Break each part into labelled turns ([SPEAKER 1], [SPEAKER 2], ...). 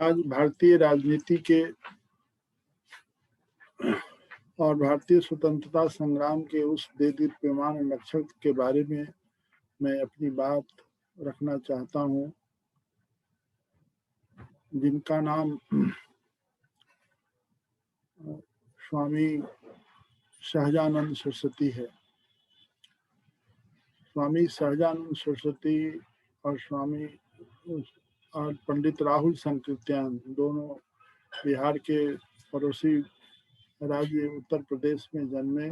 [SPEAKER 1] आज भारतीय राजनीति के और भारतीय स्वतंत्रता संग्राम के उस देदीप्यमान नक्षत्र के बारे में मैं अपनी बात रखना चाहता हूँ, जिनका नाम स्वामी सहजानंद सरस्वती है। स्वामी सहजानंद सरस्वती और पंडित राहुल संकीर्तन दोनों बिहार के पड़ोसी राज्य उत्तर प्रदेश में जन्मे,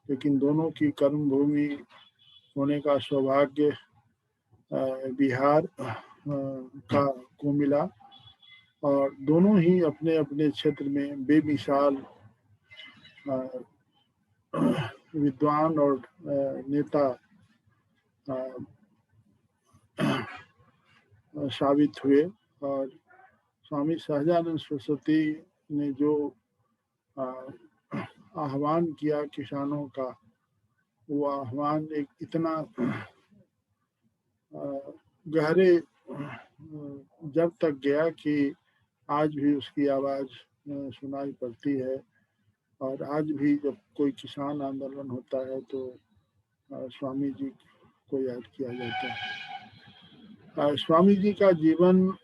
[SPEAKER 1] लेकिन दोनों की कर्म भूमि होने का सौभाग्य बिहार को मिला और दोनों ही अपने अपने क्षेत्र में बेमिसाल विद्वान और नेता साबित हुए। और स्वामी सहजानंद सरस्वती ने जो आह्वान किया किसानों का, वो आह्वान एक इतना गहरे जब तक गया कि आज भी उसकी आवाज़ सुनाई पड़ती है। और आज भी जब कोई किसान आंदोलन होता है तो स्वामी जी को याद किया जाता है। स्वामी जी का जीवन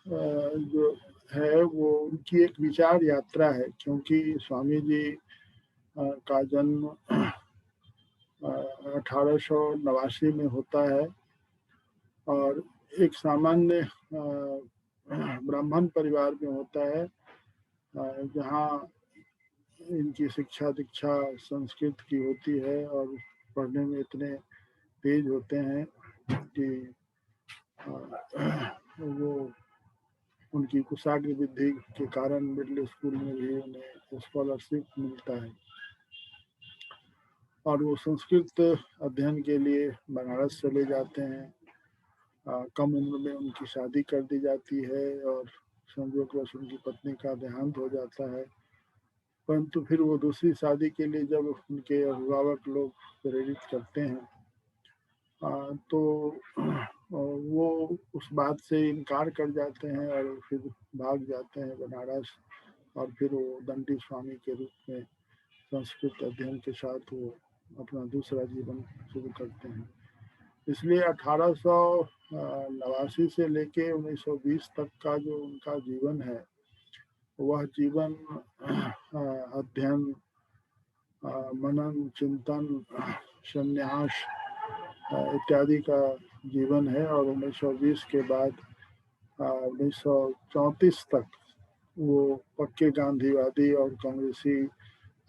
[SPEAKER 1] जो है वो उनकी एक विचार यात्रा है, क्योंकि स्वामी जी का जन्म 1889 में होता है और एक सामान्य ब्राह्मण परिवार में होता है, जहाँ इनकी शिक्षा दीक्षा संस्कृत की होती है और पढ़ने में इतने तेज होते हैं कि वो उनकी कुशाग्र बुद्धि के कारण मिडिल स्कूल में भी उन्हें स्कॉलरशिप मिलता है और वो संस्कृत अध्ययन के लिए बनारस चले जाते हैं। कम उम्र में उनकी शादी कर दी जाती है और संयोगवश उनकी पत्नी का देहांत हो जाता है, परंतु फिर वो दूसरी शादी के लिए जब उनके अभिभावक लोग प्रेरित करते हैं तो वो उस बात से इनकार कर जाते हैं और फिर भाग जाते हैं बनारस और फिर वो दंडी स्वामी के रूप में संस्कृत अध्ययन के साथ वो अपना दूसरा जीवन शुरू करते हैं। इसलिए 1889 से लेके 1920 तक का जो उनका जीवन है, वह जीवन अध्ययन, मनन, चिंतन, संन्यास इत्यादि का जीवन है। और 1920 के बाद 1934 तक वो पक्के गांधीवादी और कांग्रेसी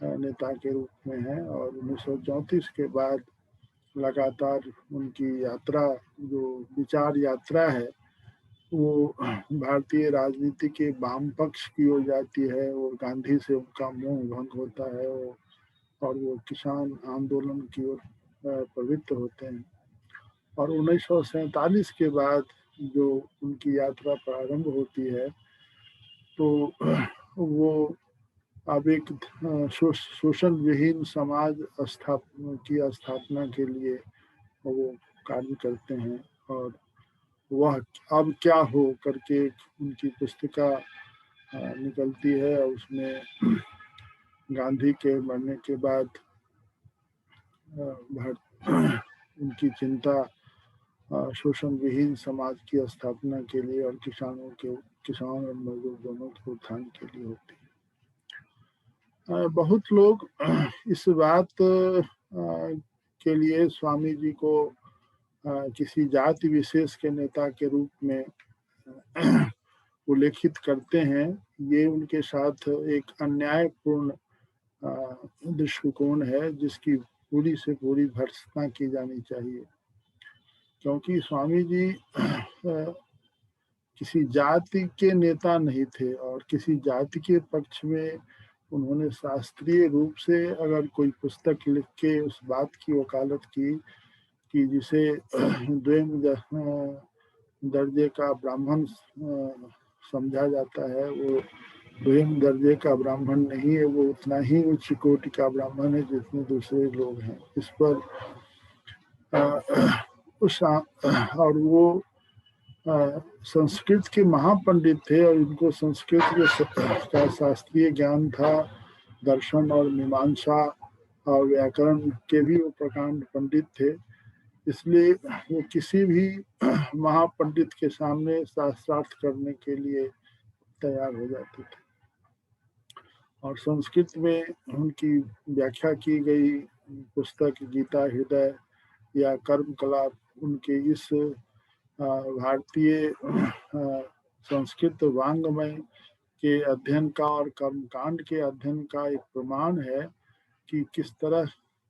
[SPEAKER 1] नेता के रूप में है। और 1934 के बाद लगातार उनकी यात्रा, जो विचार यात्रा है, वो भारतीय राजनीति के वाम पक्ष की ओर जाती है। वो गांधी से उनका मोह भंग होता है और वो किसान आंदोलन की ओर प्रवृत्त होते हैं। और 1947 के बाद जो उनकी यात्रा प्रारंभ होती है, तो वो अब एक शोषण विहीन समाज की स्थापना के लिए वो कार्य करते हैं। और वह अब क्या हो करके उनकी पुस्तिका निकलती है और उसमें गांधी के मरने के बाद उनकी चिंता शोषण विहीन समाज की स्थापना के लिए और किसान और मजदूर दोनों के उत्थान के लिए होती है। बहुत लोग इस बात के लिए स्वामी जी को किसी जाति विशेष के नेता के रूप में उल्लेखित करते हैं। ये उनके साथ एक अन्यायपूर्ण दृष्टिकोण है, जिसकी पूरी से पूरी भर्त्सना की जानी चाहिए, क्योंकि स्वामी जी किसी जाति के नेता नहीं थे और किसी जाति के पक्ष में उन्होंने शास्त्रीय रूप से अगर कोई पुस्तक लिख के उस बात की वकालत की कि जिसे द्विम दर्जे का ब्राह्मण समझा जाता है, वो द्विम दर्जे का ब्राह्मण नहीं है, वो उतना ही उच्च कोटि का ब्राह्मण है जितने दूसरे लोग हैं। इस पर और वो संस्कृत के महापंडित थे और इनको संस्कृत का शास्त्रीय ज्ञान था, दर्शन और मीमांसा और व्याकरण के भी वो प्रकांड पंडित थे। इसलिए वो किसी भी महापंडित के सामने शास्त्रार्थ करने के लिए तैयार हो जाते थे। और संस्कृत में उनकी व्याख्या की गई पुस्तक गीता हृदय या कर्म कला उनके इस भारतीय संस्कृत वांग्मय के अध्ययन का और कर्मकांड के अध्ययन का एक प्रमाण है कि किस तरह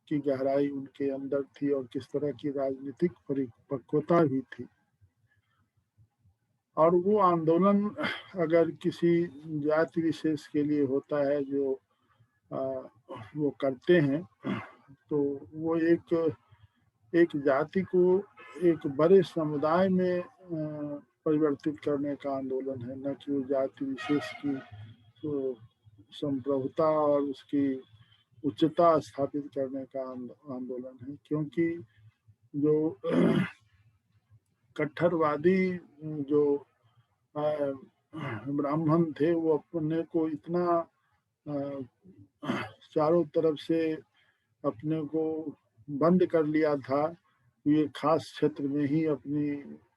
[SPEAKER 1] की गहराई उनके अंदर थी और किस तरह की राजनीतिक परिपक्वता भी थी। और वो आंदोलन अगर किसी जाति विशेष के लिए होता है जो वो करते हैं, तो वो एक जाति को एक बड़े समुदाय में परिवर्तित करने का आंदोलन है, न कि वो जाति विशेष की तो संप्रभुता और उसकी उच्चता स्थापित करने का आंदोलन है। क्योंकि जो कट्टरवादी जो ब्राह्मण थे वो अपने को इतना चारों तरफ से अपने को बंद कर लिया था, ये खास क्षेत्र में ही अपनी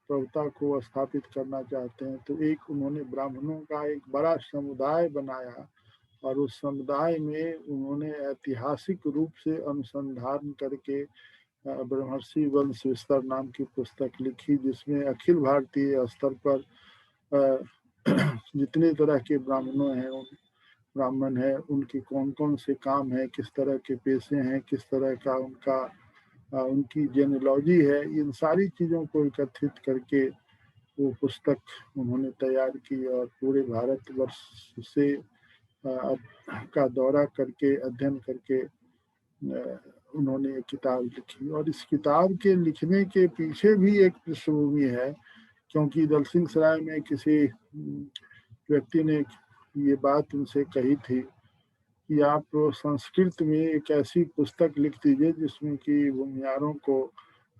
[SPEAKER 1] प्रभुता को स्थापित करना चाहते हैं। तो एक उन्होंने ब्राह्मणों का एक बड़ा समुदाय बनाया और उस समुदाय में उन्होंने ऐतिहासिक रूप से अनुसंधान करके ब्रह्मर्षि वंश विस्तार नाम की पुस्तक लिखी, जिसमें अखिल भारतीय स्तर पर जितने तरह के ब्राह्मण है उनके कौन कौन से काम है, किस तरह के पेशे हैं, किस तरह का उनकी जेनोलॉजी है, इन सारी चीज़ों को एकत्रित करके वो पुस्तक उन्होंने तैयार की और पूरे भारतवर्ष से का दौरा करके अध्ययन करके उन्होंने एक किताब लिखी। और इस किताब के लिखने के पीछे भी एक पृष्ठभूमि है, क्योंकि दलसिंह सराय में किसी व्यक्ति ने ये बात उनसे कही थी कि आप संस्कृत में एक ऐसी पुस्तक लिख दीजिए जिसमें कि भूमिहारों को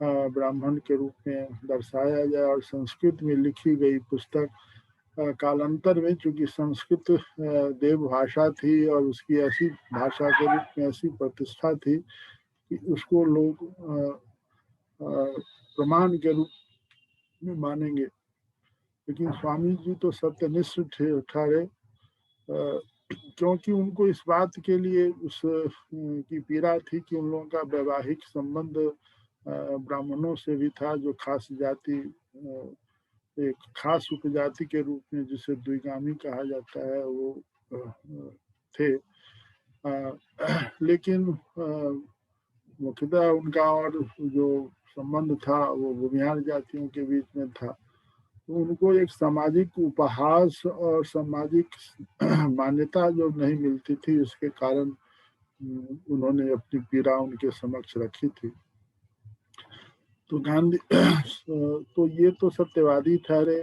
[SPEAKER 1] ब्राह्मण के रूप में दर्शाया जाए। और संस्कृत में लिखी गई पुस्तक कालांतर में, चूंकि संस्कृत देव भाषा थी और उसकी ऐसी भाषा के रूप में ऐसी प्रतिष्ठा थी कि उसको लोग प्रमाण के रूप में मानेंगे। लेकिन स्वामी जी तो सत्यनिष्ठ ठहरे, क्योंकि उनको इस बात के लिए उस की पीड़ा थी कि उन लोगों का वैवाहिक संबंध ब्राह्मणों से भी था, जो खास जाति एक खास उपजाति के रूप में जिसे द्विगामी कहा जाता है वो थे। लेकिन मुख्यतः उनका और जो संबंध था वो भूमिहार जातियों के बीच में था। तो उनको एक सामाजिक उपहास और सामाजिक मान्यता जो नहीं मिलती थी, उसके कारण उन्होंने अपनी पीड़ा उनके समक्ष रखी थी। तो गांधी तो ये तो सत्यवादी ठहरे,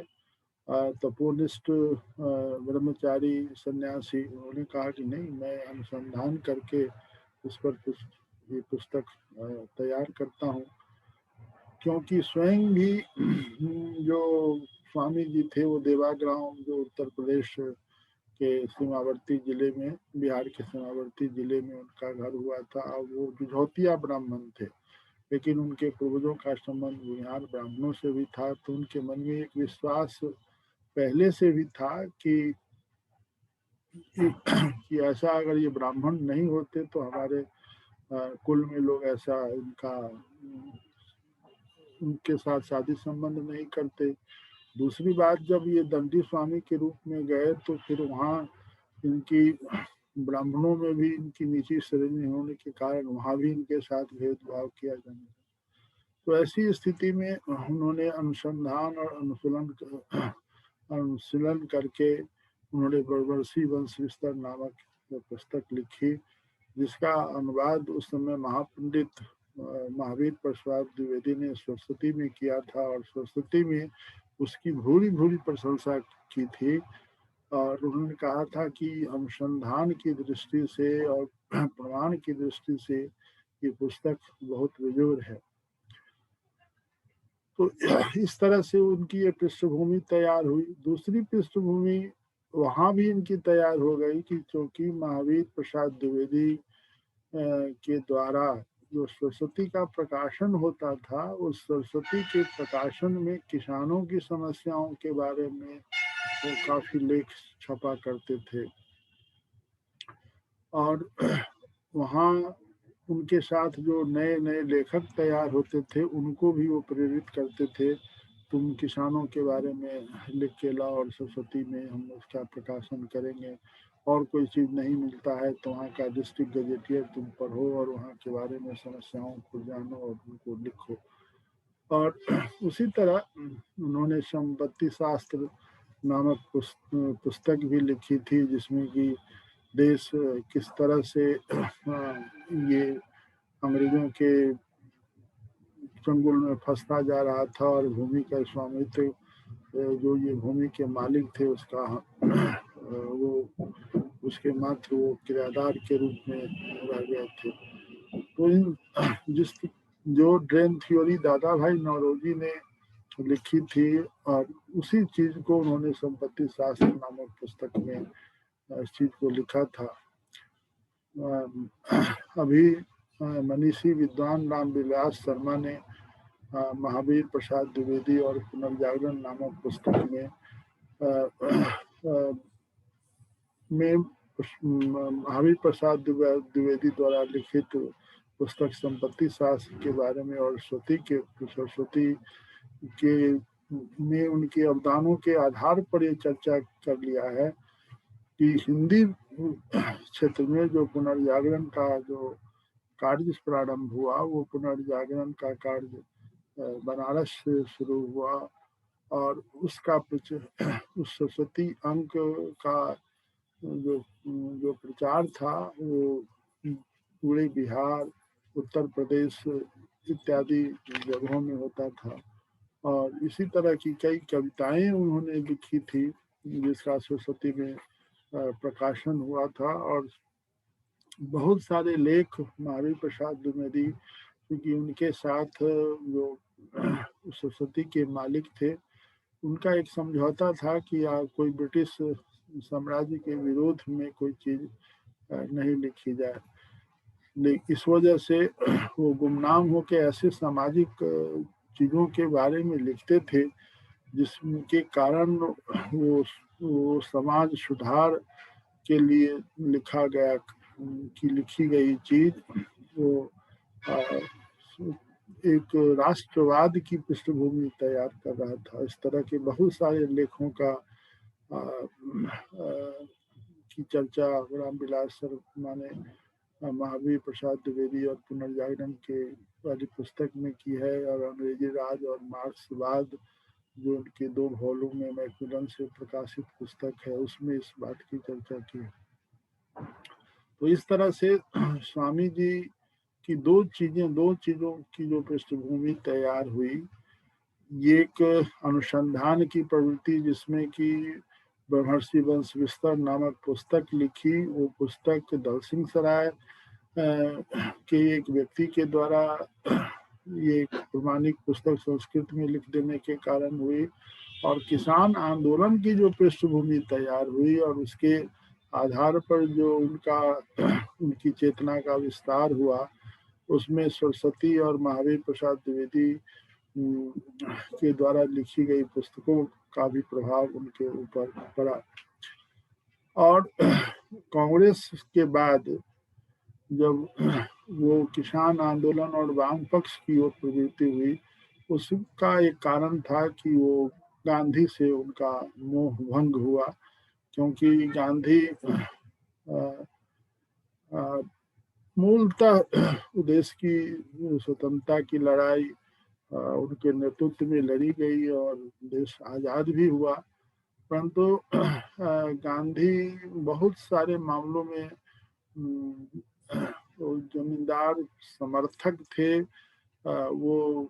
[SPEAKER 1] तपोनिष्ठ ब्रह्मचारी सन्यासी। उन्होंने कहा कि नहीं, मैं अनुसंधान करके इस पर कुछ ये पुस्तक तैयार करता हूँ। क्योंकि स्वयं भी जो स्वामी जी थे वो देवाग्राम, जो उत्तर प्रदेश के सीमावर्ती जिले में, बिहार के सीमावर्ती जिले में उनका घर हुआ था। वो जुझौतिया ब्राह्मण थे, लेकिन उनके पूर्वजों का संबंध बिहार ब्राह्मणों से भी था। तो उनके मन में एक विश्वास पहले से भी था कि ऐसा अगर ये ब्राह्मण नहीं होते तो हमारे कुल में लोग ऐसा उनके साथ शादी संबंध नहीं करते। दूसरी बात, जब ये दंडी स्वामी के रूप में गए तो फिर वहाँ इनकी ब्राह्मणों में भी इनकी नीची श्रेणी होने के कारण वहाँ भी इनके साथ भेदभाव किया जाने। तो ऐसी स्थिति में उन्होंने अनुसंधान और अनुशीलन करके उन्होंने ब्रह्मर्षि वंश विस्तार नामक पुस्तक लिखी, जिसका अनुवाद उस समय महापंडित महावीर प्रसाद द्विवेदी ने सरस्वती में किया था। और सरस्वती में उसकी भूरी भूरी प्रशंसा की थी और उन्होंने कहा था कि अनुसंधान की दृष्टि से और प्रमाण की दृष्टि से ये पुस्तक बहुत बेजोर है। तो इस तरह से उनकी ये पृष्ठभूमि तैयार हुई। दूसरी पृष्ठभूमि वहाँ भी इनकी तैयार हो गई कि क्योंकि महावीर प्रसाद द्विवेदी के द्वारा जो सरस्वती का प्रकाशन होता था, उस सरस्वती के प्रकाशन में किसानों की समस्याओं के बारे में वो काफी लेख छपा करते थे। और वहाँ उनके साथ जो नए नए लेखक तैयार होते थे, उनको भी वो प्रेरित करते थे, तुम किसानों के बारे में लिख के लाओ और सरस्वती में हम उसका प्रकाशन करेंगे। और कोई चीज़ नहीं मिलता है तो वहाँ का डिस्ट्रिक्ट गजेटियर तुम पढ़ो और वहाँ के बारे में समस्याओं को जानो और उनको लिखो। और उसी तरह उन्होंने संपत्ति शास्त्र नामक पुस्तक भी लिखी थी, जिसमें कि देश किस तरह से ये अंग्रेजों के चंगुल में फंसता जा रहा था और भूमि का स्वामित्व जो ये भूमि के मालिक थे उसका वो उसके मात्र वो किराएदार के रूप में रह गए थे। तो इन जिस जो ड्रेन थ्योरी दादा भाई नौरोजी ने लिखी थी और उसी चीज को उन्होंने संपत्ति शास्त्र नामक पुस्तक में इस चीज को लिखा था। अभी मनीषी विद्वान रामविलास शर्मा ने महावीर प्रसाद द्विवेदी और पुनर्जागरण नामक पुस्तक में महावीर प्रसाद द्विवेदी द्वारा लिखित पुस्तक संपत्ति शास्त्र के बारे में और सरस्वती के में उनके अवदानों के आधार पर ये चर्चा कर लिया है कि हिंदी क्षेत्र में जो पुनर्जागरण का जो कार्य प्रारंभ हुआ, वो पुनर्जागरण का कार्य बनारस से शुरू हुआ और उसका उस सरस्वती अंक का जो प्रचार था वो पूरे बिहार, उत्तर प्रदेश इत्यादि जगहों में होता था। और इसी तरह की कई कविताएं उन्होंने लिखी थी जिसका सरस्वती में प्रकाशन हुआ था। और बहुत सारे लेख महावीर प्रसाद द्विवेदी, क्योंकि उनके साथ जो सरस्वती के मालिक थे, उनका एक समझौता था कि कोई ब्रिटिश साम्राज्य के विरोध में कोई चीज नहीं लिखी जाए। इस वजह से वो गुमनाम होकर ऐसे सामाजिक चीजों के बारे में लिखते थे जिसके कारण वो समाज सुधार के लिए लिखी गई चीज वो एक राष्ट्रवाद की पृष्ठभूमि तैयार कर रहा था। इस तरह के बहुत सारे लेखों का की चर्चा रामविलास शर्मा ने महावीर प्रसाद द्विवेदी और पुनर्जागरण के वाली पुस्तक में की है। और अंग्रेजी राज और मार्क्सवाद जो उनके 2 वॉल्यूम में मैकमिलन से प्रकाशित पुस्तक है, उसमें इस बात की चर्चा की है। तो इस तरह से स्वामी जी की दो चीजों की जो पृष्ठभूमि तैयार हुई, ये एक अनुसंधान की प्रवृत्ति जिसमें कि ब्रह्मर्षि वंश विस्तार नामक पुस्तक लिखी। वो पुस्तक दल सिंह सराय के एक व्यक्ति के द्वारा ये प्रमाणिक पुस्तक संस्कृत में लिख देने के कारण हुई। और किसान आंदोलन की जो पृष्ठभूमि तैयार हुई और उसके आधार पर जो उनकी चेतना का विस्तार हुआ, उसमें सरस्वती और महावीर प्रसाद द्विवेदी के द्वारा लिखी गई पुस्तकों का भी प्रभाव उनके ऊपर पड़ा। और कांग्रेस के बाद जब वो किसान आंदोलन और वाम पक्ष की ओर प्रवृत्ति हुई, उसका एक कारण था कि वो गांधी से उनका मोह भंग हुआ, क्योंकि गांधी मूलतः देश की स्वतंत्रता की लड़ाई उनके नेतृत्व में लड़ी गई और देश आज़ाद भी हुआ। परंतु गांधी बहुत सारे मामलों में जमींदार समर्थक थे। वो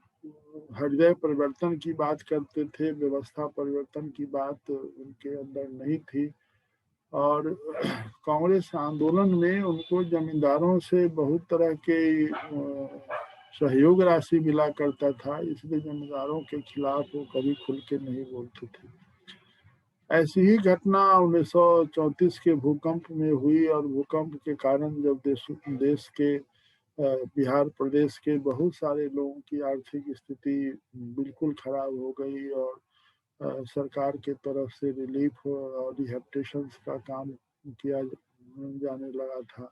[SPEAKER 1] हृदय परिवर्तन की बात करते थे, व्यवस्था परिवर्तन की बात उनके अंदर नहीं थी। और कांग्रेस आंदोलन में उनको जमींदारों से बहुत तरह के सहयोग राशि मिला करता था, इसलिए जमींदारों के खिलाफ वो कभी खुल के नहीं बोलते थे। ऐसी ही घटना 1934 के भूकंप में हुई, और भूकंप के कारण जब देश के बिहार प्रदेश के बहुत सारे लोगों की आर्थिक स्थिति बिल्कुल खराब हो गई, और सरकार के तरफ से रिलीफ और रिहेबिटेशन का काम किया जाने लगा था।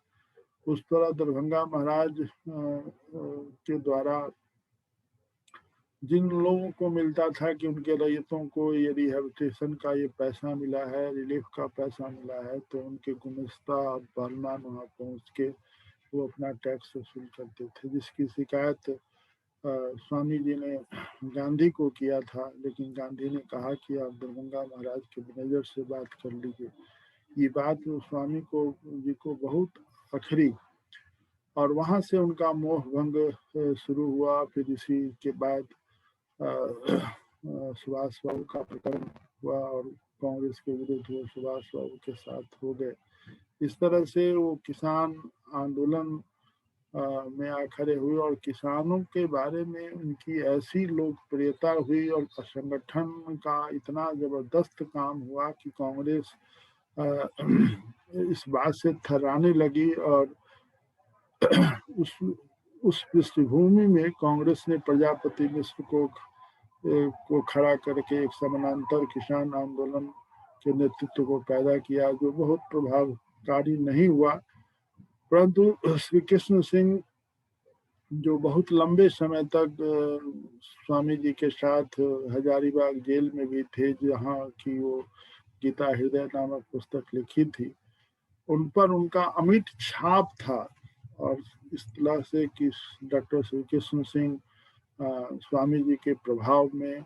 [SPEAKER 1] उस तरह दरभंगा महाराज के द्वारा जिन लोगों को मिलता था कि उनके रैयतों को ये रिहेबिटेशन का ये पैसा मिला है, रिलीफ का पैसा मिला है, तो उनके गुमस्ता और पहलवान वहाँ पहुँच के वो अपना टैक्स वसूल करते थे, जिसकी शिकायत स्वामी जी ने गांधी को किया था। लेकिन गांधी ने कहा कि आप दरभंगा महाराज के मैनेजर से बात कर लीजिए। ये बात स्वामी को जी को बहुत अखरी, और वहाँ से उनका मोह भंग शुरू हुआ। फिर इसी के बाद सुभाष बाबू का प्रकरण हुआ और कांग्रेस के विरुद्ध वो सुभाष बाबू के साथ हो गए। इस तरह से वो किसान आंदोलन में आ खड़े हुए, और किसानों के बारे में उनकी ऐसी लोकप्रियता हुई और संगठन का इतना जबरदस्त काम हुआ कि कांग्रेस इस बात से थर्राने लगी। और उस पृष्ठभूमि में कांग्रेस ने प्रजापति मिश्र को खड़ा करके एक समानांतर किसान आंदोलन के नेतृत्व को पैदा किया, जो बहुत प्रभावकारी नहीं हुआ। परंतु श्री कृष्ण सिंह जो बहुत लंबे समय तक स्वामी जी के साथ हजारीबाग जेल में भी थे, जहाँ की वो गीता हृदय नामक पुस्तक लिखी थी, उन पर उनका अमिट छाप था। और इस तरह से कि डॉक्टर श्री कृष्ण सिंह स्वामी जी के प्रभाव में,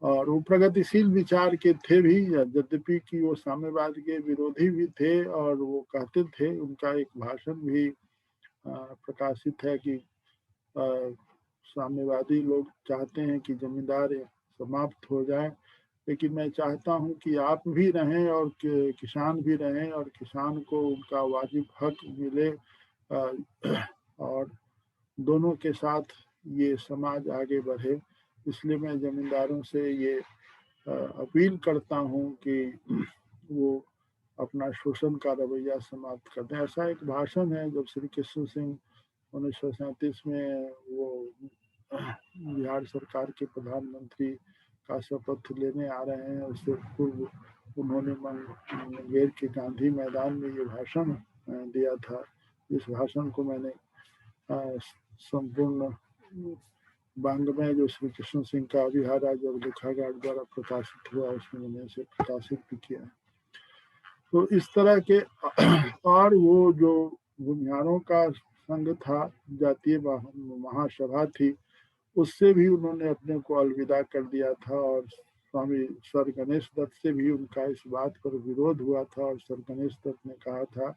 [SPEAKER 1] और वो प्रगतिशील विचार के थे भी, यद्यपि कि वो साम्यवाद के विरोधी भी थे। और वो कहते थे, उनका एक भाषण भी प्रकाशित है कि साम्यवादी लोग चाहते हैं कि जमींदार समाप्त हो जाए, लेकिन मैं चाहता हूं कि आप भी रहें और किसान भी रहें, और किसान को उनका वाजिब हक मिले, और दोनों के साथ ये समाज आगे बढ़े। इसलिए मैं जमींदारों से ये अपील करता हूं कि वो अपना शोषण का रवैया समाप्त कर दें। ऐसा एक भाषण है जब श्री कृष्ण सिंह 1937 में वो बिहार सरकार के प्रधानमंत्री का शपथ लेने आ रहे हैं, उससे पूर्व उन्होंने मुंगेर के गांधी मैदान में ये भाषण दिया था। इस भाषण को मैंने संपूर्ण वांग्मय जो श्री कृष्ण सिंह का विहाराज और लेखागार द्वारा प्रकाशित हुआ, उसमें मैंने इसे प्रकाशित भी किया है। तो इस तरह के और वो जो भूमिहारों का संघ था, जातीय महासभा थी, उससे भी उन्होंने अपने को अलविदा कर दिया था। और स्वामी सर गणेश दत्त से भी उनका इस बात पर विरोध हुआ था, और सर गणेश दत्त ने कहा था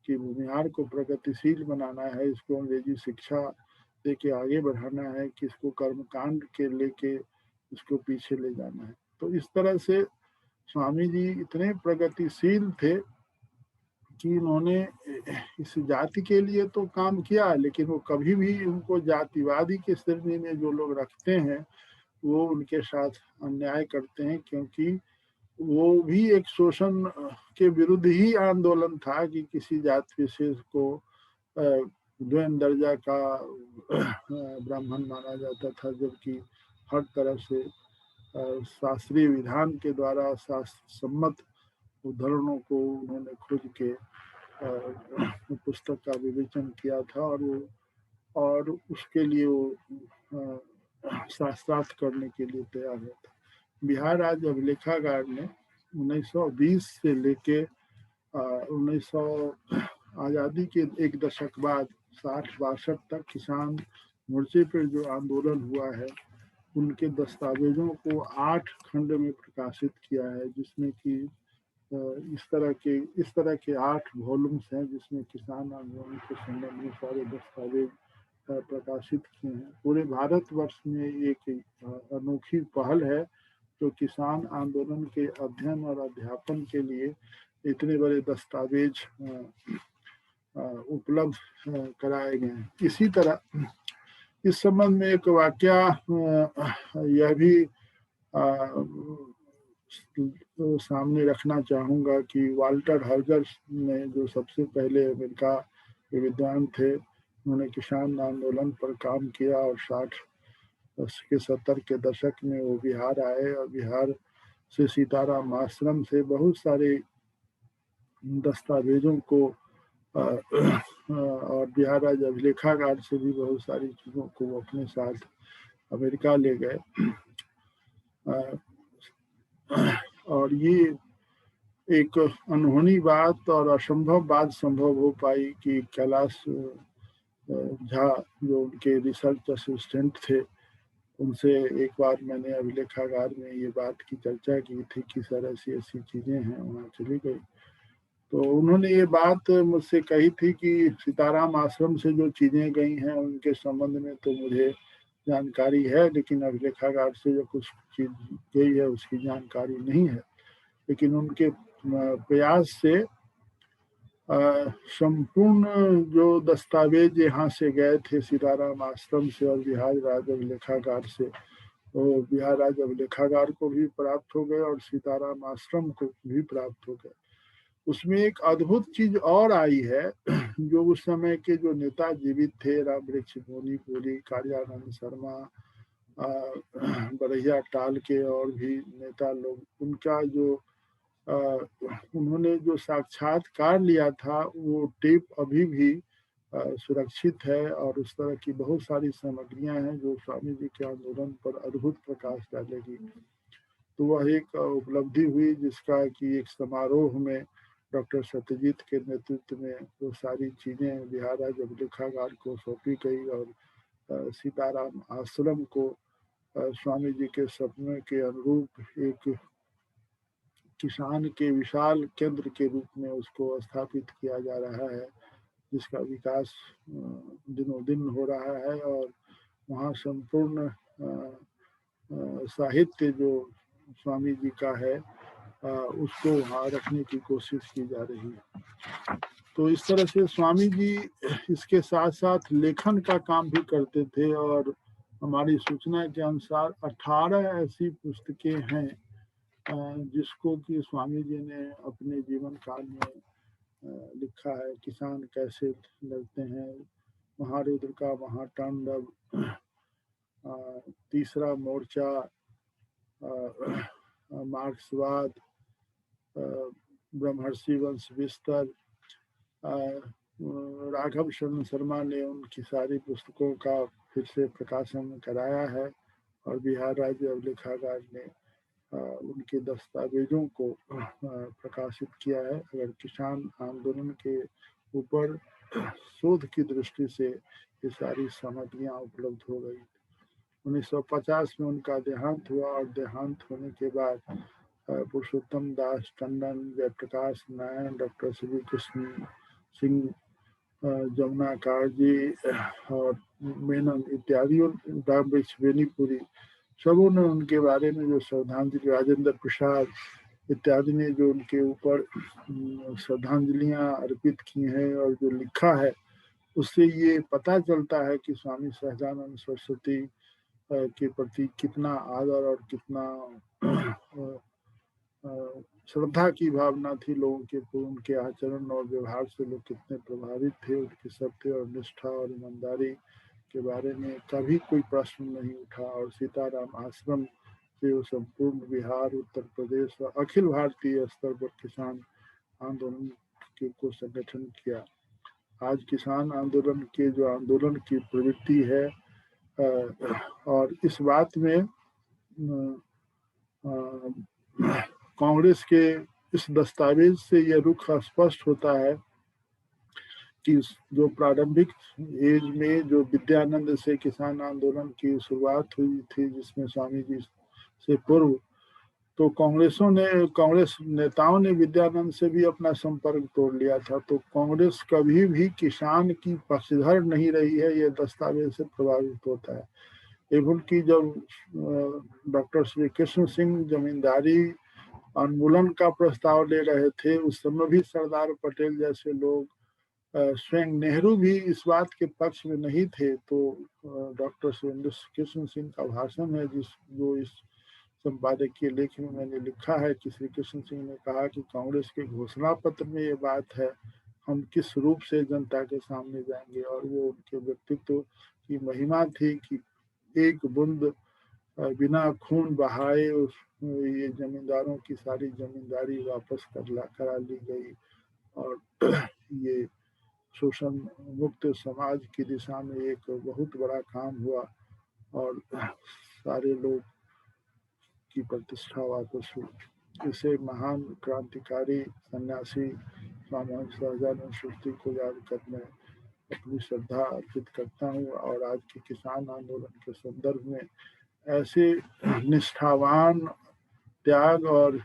[SPEAKER 1] कि भूमिहार को प्रगतिशील बनाना है, इसको अंग्रेजी शिक्षा दे के आगे बढ़ाना है, कि इसको कर्मकांड के लेके इसको पीछे ले जाना है। तो इस तरह से स्वामी जी इतने प्रगतिशील थे कि उन्होंने इस जाति के लिए तो काम किया, लेकिन वो कभी भी उनको जातिवादी के श्रेणी में जो लोग रखते हैं वो उनके साथ अन्याय करते हैं, क्योंकि वो भी एक शोषण के विरुद्ध ही आंदोलन था कि किसी जाति विशेष को द्वैन दर्जा का ब्राह्मण माना जाता था, जबकि हर तरह से शास्त्रीय विधान के द्वारा शास्त्र सम्मत उदाहरणों को उन्होंने खोज के पुस्तक का विवेचन किया था, और उसके लिए वो शास्त्रार्थ करने के लिए तैयार हुआ था। बिहार राज्य अभिलेखागार ने 1920 से लेके 1900 आज़ादी के एक दशक बाद 60-62 तक किसान मोर्चे पर जो आंदोलन हुआ है, उनके दस्तावेजों को 8 खंड में प्रकाशित किया है, जिसमें कि इस तरह के 8 वॉल्यूम्स हैं, जिसमें किसान आंदोलन के संबंध में सारे दस्तावेज प्रकाशित किए हैं। पूरे भारतवर्ष में एक अनोखी पहल है जो किसान आंदोलन के अध्ययन और अध्यापन के लिए इतने बड़े दस्तावेज उपलब्ध कराए गए हैं। इसी तरह इस संबंध में एक वाकया यह भी सामने रखना चाहूँगा कि वाल्टर हाउजर ने जो सबसे पहले अमेरिका के विद्वान थे, उन्होंने किसान आंदोलन पर काम किया और 60 के 70 के दशक में वो बिहार आए और बिहार से सीताराम आश्रम से बहुत सारे दस्तावेजों को और बिहार राज्य अभिलेखागार से भी बहुत सारी चीज़ों को वो अपने साथ अमेरिका ले गए। और ये एक अनहोनी बात और असंभव बात संभव हो पाई कि कैलाश झा जो उनके रिसर्च असिस्टेंट थे, उनसे एक बार मैंने अभिलेखागार में ये बात की चर्चा की थी कि सर ऐसी ऐसी चीज़ें हैं, वहाँ चली गई। तो उन्होंने ये बात मुझसे कही थी कि सीताराम आश्रम से जो चीज़ें गई हैं उनके संबंध में तो मुझे जानकारी है, लेकिन अभिलेखागार से जो कुछ चीज़ गई है उसकी जानकारी नहीं है। लेकिन उनके प्रयास से संपूर्ण जो दस्तावेज यहाँ से गए थे सीताराम आश्रम से और बिहार राज्य अभिलेखागार से, वो बिहार राज्य अभिलेखागार को भी प्राप्त हो गए और सीताराम आश्रम को भी प्राप्त हो गए। उसमें एक अद्भुत चीज और आई है, जो उस समय के जो नेता जीवित थे, रामवृक्ष मोनीपुरी, कार्यानंद शर्मा, बरैया टाल के और भी नेता लोग, उनका जो उन्होंने जो साक्षात्कार लिया था वो टेप अभी भी सुरक्षित है और उस तरह की बहुत सारी सामग्रियां हैं जो स्वामी जी के आंदोलन पर अद्भुत प्रकाश डालेगी। तो वह एक उपलब्धि हुई जिसका कि एक समारोह में डॉक्टर सत्यजीत के नेतृत्व में वो सारी चीज़ें बिहार राज्य अभिलेखागार को सौंपी गई और सीताराम आश्रम को स्वामी जी के सपने के अनुरूप एक किसान के विशाल केंद्र के रूप में उसको स्थापित किया जा रहा है, जिसका विकास दिनों दिन हो रहा है और वहाँ संपूर्ण साहित्य जो स्वामी जी का है उसको वहाँ रखने की कोशिश की जा रही है। तो इस तरह से स्वामी जी इसके साथ साथ लेखन का काम भी करते थे और हमारी सूचना के अनुसार 18 ऐसी पुस्तकें हैं जिसको कि स्वामी जी ने अपने जीवन काल में लिखा है। किसान कैसे लड़ते हैं, महारुद्र का महातांडव, तीसरा मोर्चा, मार्क्सवाद, ब्रह्मर्षि वंश विस्तार, राघव शरण शर्मा ने उनकी सारी पुस्तकों का फिर से प्रकाशन कराया है और बिहार राज्य अभिलेखागार ने उनके दस्तावेजों को प्रकाशित किया है। अगर किसान आंदोलन के ऊपर शोध की दृष्टि से ये सारी सामग्रियां उपलब्ध हो गई। 1950 में उनका देहांत हुआ और देहांत होने के बाद पुरुषोत्तम दास टंडन, जयप्रकाश नारायण, डॉक्टर श्री कृष्ण सिंह, जमुना कारजी और मेनन इत्यादि रामवृक्ष बेनीपुरी, सबों ने उनके बारे में जो श्रद्धांजलि, राजेंद्र प्रसाद इत्यादि ने जो उनके ऊपर श्रद्धांजलियां अर्पित की हैं और जो लिखा है, उससे ये पता चलता है कि स्वामी सहजानंद सरस्वती के प्रति कितना आदर और कितना श्रद्धा की भावना थी लोगों के, उनके आचरण और व्यवहार से लोग कितने प्रभावित थे, उनके सत्य और निष्ठा और ईमानदारी के बारे में कभी कोई प्रश्न नहीं उठा और सीताराम आश्रम से वो संपूर्ण बिहार, उत्तर प्रदेश और अखिल भारतीय स्तर पर किसान आंदोलन को संगठन किया। आज किसान आंदोलन के जो आंदोलन की प्रवृत्ति है और इस बात में कांग्रेस के इस दस्तावेज से यह रुख स्पष्ट होता है कि जो प्रारंभिक एज में जो विद्यानंद से किसान आंदोलन की शुरुआत हुई थी, जिसमें स्वामी जी से पूर्व तो कांग्रेस नेताओं ने विद्यानंद से भी अपना संपर्क तोड़ लिया था। तो कांग्रेस कभी भी किसान की पक्षधर नहीं रही है, ये दस्तावेज से प्रभावित होता है। एवं की जब डॉक्टर श्री कृष्ण सिंह जमींदारी उन्मूलन का प्रस्ताव ले रहे थे, उस समय भी सरदार पटेल जैसे लोग स्वयं नेहरू भी इस बात के पक्ष में नहीं थे, तो डॉक्टर सुरेंद्र कृष्ण सिंह का भाषण है जो इस संपादकीय लेख में मैंने लिखा है कि श्री कृष्ण सिंह ने कहा कि कांग्रेस के घोषणा पत्र में ये बात है, हम किस रूप से जनता के सामने जाएंगे। और वो उनके व्यक्तित्व की महिमा थी कि एक बूंद बिना खून बहाए उस ये जमींदारों की सारी जमींदारी वापस करा ली गई और ये शोषण मुक्त समाज की दिशा में एक बहुत बड़ा काम हुआ और सारे लोग की प्रतिष्ठा वापस हुई। इसे महान क्रांतिकारी सन्यासी स्वामी सहजानंद सृष्टि को याद करने अपनी श्रद्धा अर्पित करता हूँ। और आज के किसान आंदोलन के संदर्भ में ऐसे निष्ठावान, त्याग और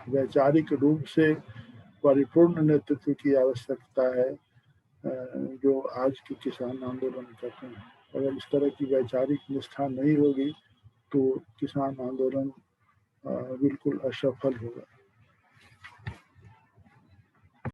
[SPEAKER 1] वैचारिक रूप से परिपूर्ण नेतृत्व की आवश्यकता है जो आज के किसान आंदोलन करते हैं। अगर इस तरह की वैचारिक निष्ठा नहीं होगी तो किसान आंदोलन बिल्कुल असफल होगा।